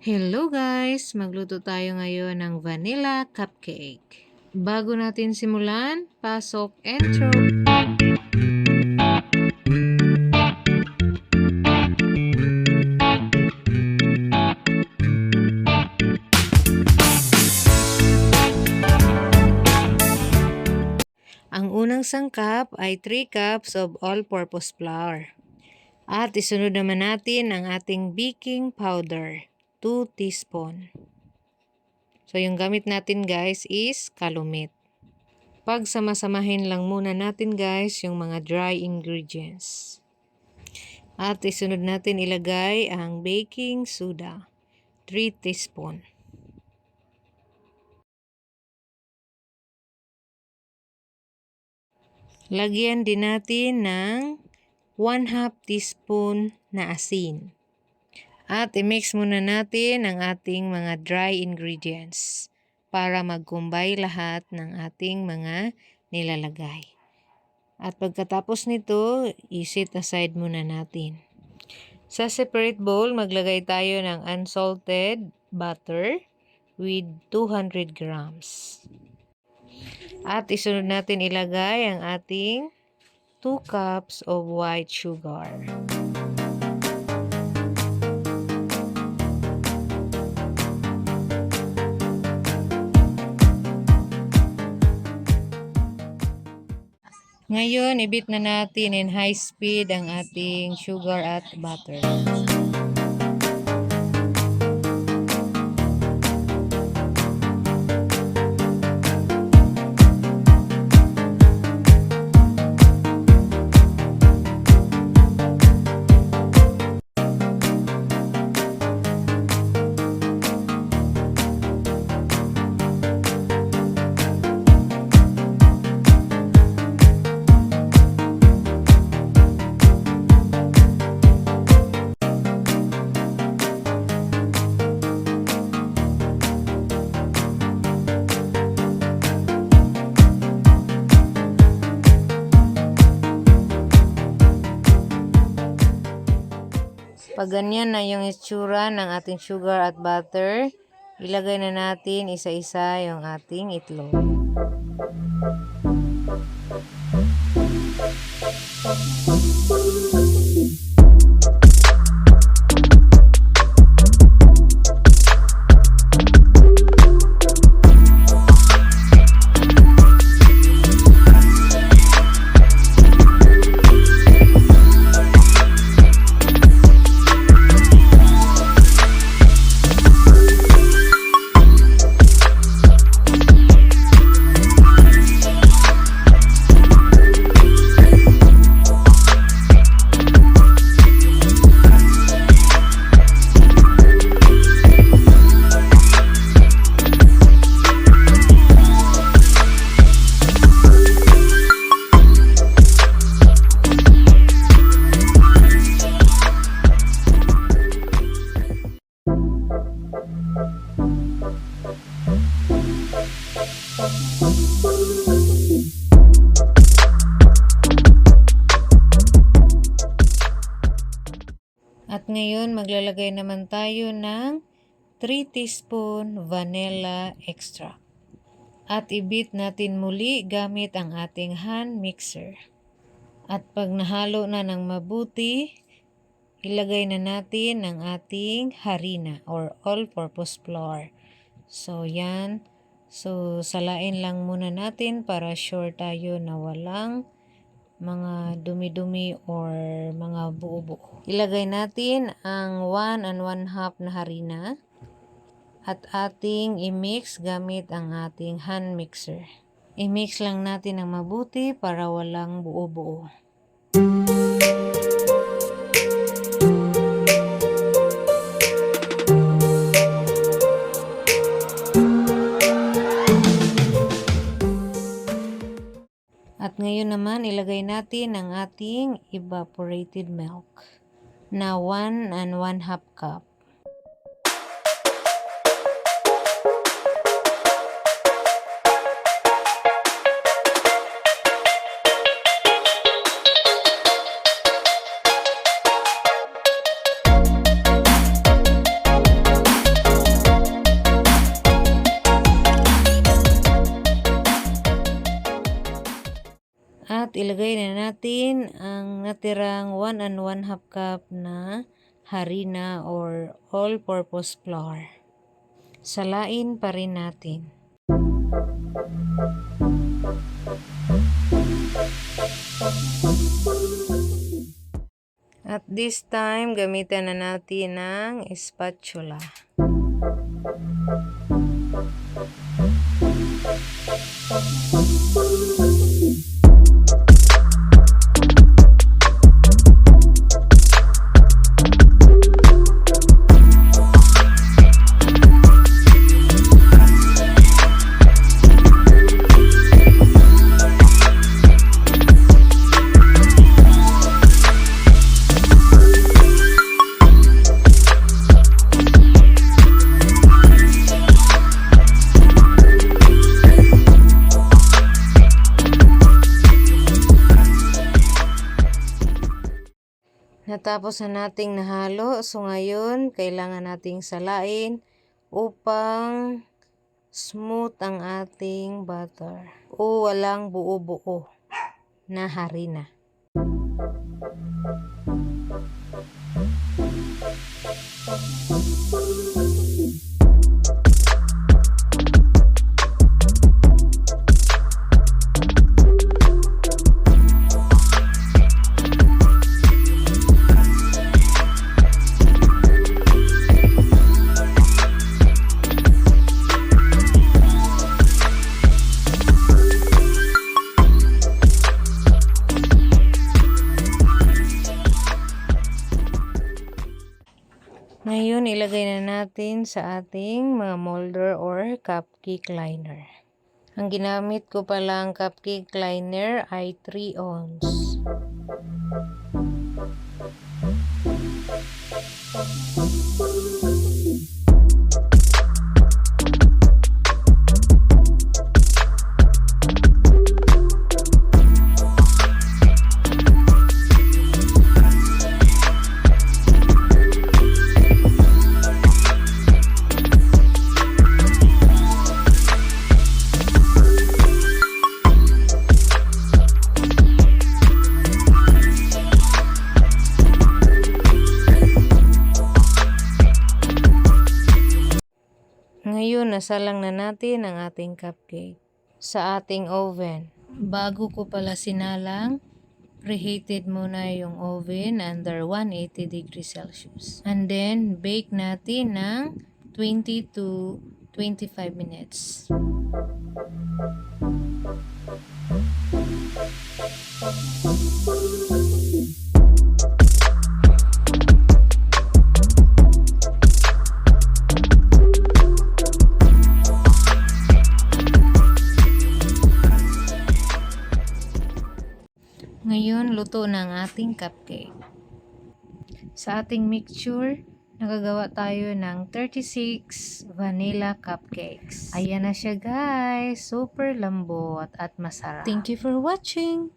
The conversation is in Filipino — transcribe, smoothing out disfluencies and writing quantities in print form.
Hello guys! Magluto tayo ngayon ng vanilla cupcake. Bago natin simulan, pasok intro! Ang unang sangkap ay 3 cups of all-purpose flour. At isunod naman natin ang ating baking powder, 2 teaspoon. So yung gamit natin guys is kalumit. Pagsamasamahin lang muna natin guys yung mga dry ingredients. At isunod natin ilagay ang baking soda, 3 teaspoon. Lagyan din natin ng 1/2 teaspoon na asin. At i-mix muna natin ang ating mga dry ingredients para magkumbay lahat ng ating mga nilalagay. At pagkatapos nito, i-set aside muna natin. Sa separate bowl, maglagay tayo ng unsalted butter with 200 grams. At isunod natin ilagay ang ating 2 cups of white sugar. Ngayon, i-beat na natin in high speed ang ating sugar at butter. Pag ganyan na yung itsura ng ating sugar at butter, ilagay na natin isa-isa yung ating itlog. At ngayon, maglalagay naman tayo ng 3 teaspoon vanilla extract. At i-beat natin muli gamit ang ating hand mixer. At pag nahalo na ng mabuti, ilagay na natin ang ating harina or all-purpose flour. So, yan. So, salain lang muna natin para sure tayo na walang mga dumi-dumi or mga buo-buo. Ilagay natin ang 1 and 1/2 na harina at ating i-mix gamit ang ating hand mixer. I-mix lang natin ng mabuti para walang buo-buo. At ngayon naman, ilagay natin ang ating evaporated milk na 1 and 1/2 cup. ilagay na natin ang natirang 1 1/2 cup na harina or all-purpose flour. Salain pa rin natin. At this time, gamitan na natin ng spatula. Natapos na nating nahalo, so ngayon kailangan nating salain upang smooth ang ating butter o walang buo-buo na harina. Ngayon, ilagay na natin sa ating mga molder or cupcake liner. Ang ginamit ko palang cupcake liner ay 3 ounce. Ngayon, nasalang na natin ang ating cupcake sa ating oven. Bago ko pala sinalang, preheated muna yung oven under 180 degrees Celsius. And then, bake natin ng 20 to 25 minutes. Ngayon, luto na ang ating cupcake. Sa ating mixture, nakagawa tayo ng 36 vanilla cupcakes. Ayan na siya guys, super lambot at masarap. Thank you for watching!